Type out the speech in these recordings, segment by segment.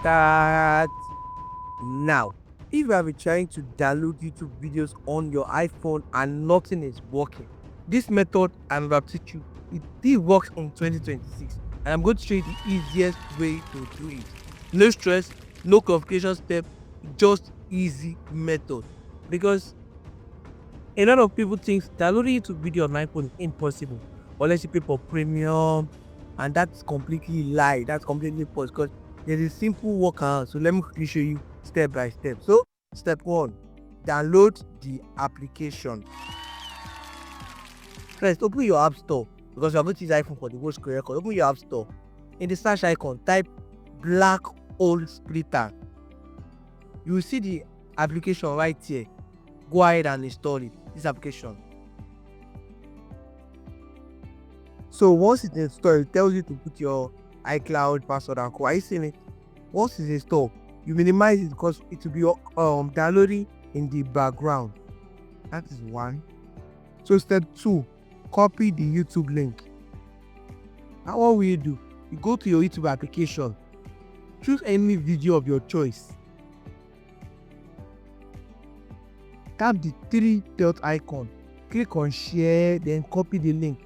start now. If you have been trying to download YouTube videos on your iPhone and nothing is working, this method I'm about to teach you, it works in 2026, and I'm going to show you the easiest way to do it. No stress, no complication step, just easy method. Because a lot of people think downloading YouTube video on iPhone is impossible unless you pay for premium, and that's completely lie. That's completely false because there's a simple workaround. So let me quickly show you step by step. So step 1, download the application. First, open your app store because you are going to use iPhone for the whole screen record. Open your app store. In the search icon, type black hole splitter. You will see the application right here. Go ahead and install it. This application. So once it's installed, it tells you to put your iCloud password and code. Are you seeing it? Once it's installed, you minimize it because it will be downloading in the background. That is 1. So step 2, copy the YouTube link. Now what will you do? You go to your YouTube application. Choose any video of your choice. Tap the 3-dot icon. Click on share, then copy the link.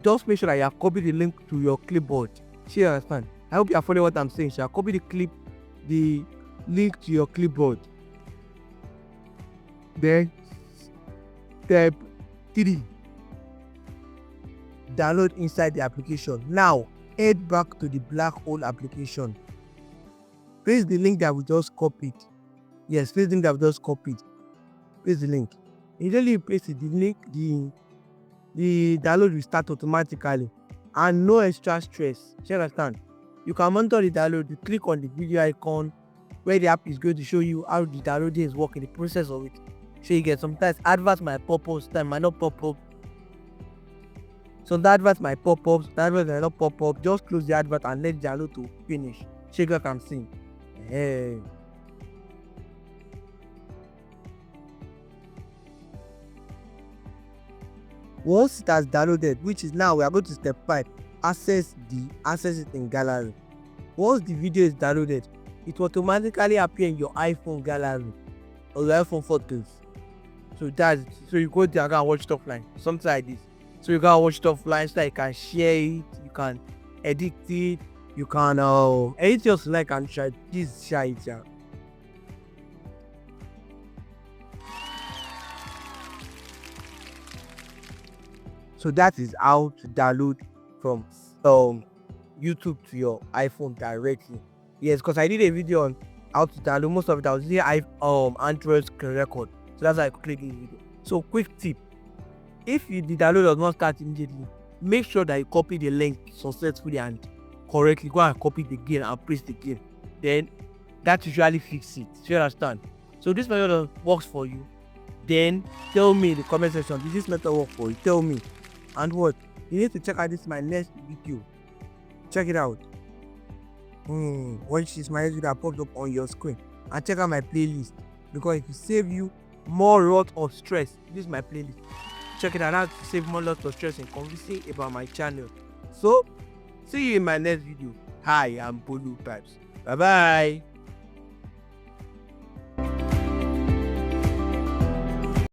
Just make sure that you have copied the link to your clipboard. You understand? I hope you are following what I'm saying. So copy the link to your clipboard. Then step 3, download inside the application. Now head back to the black hole application. Paste the link that we just copied. Yes, paste the link that we just copied. Paste the link. Immediately you paste it, the link, the download will start automatically and no extra stress. You understand? You can monitor the download. You click on the video icon where the app is going to show you how the downloading is working, the process of it. So you get sometimes adverts might pop up, sometimes might not pop up. So the adverts might pop up, the adverts might not pop up. Just close the advert and let the download to finish. So you can see. Hey. Once it has downloaded, which is now we are going to step 5, access it in gallery. Once the video is downloaded, it will automatically appear in your iPhone gallery or your iPhone photos. So that's it. So you go there and watch it offline, something like this. So you can watch it offline so that you can share it, you can edit it, you can edit just like and share it. Yeah. So that is how to download from YouTube to your iPhone directly. Yes, because I did a video on how to download most of it. I was using Android screen record. So that's how I click this video. So quick tip. If the download does not start immediately, make sure that you copy the link successfully and correctly. Go and copy it again and paste it again. Then that usually fixes it. So you understand? So this method works for you. Then tell me in the comment section, did this method work for you? Tell me. And what? You need to check out my next video. Check it out. Watch this my next video that popped up on your screen. And check out my playlist. Because it will save you more lot of stress. This is my playlist. Check it out now to save more lot of stress and conversing about my channel. So, see you in my next video. Hi, I'm Bolu Pipes. Bye bye.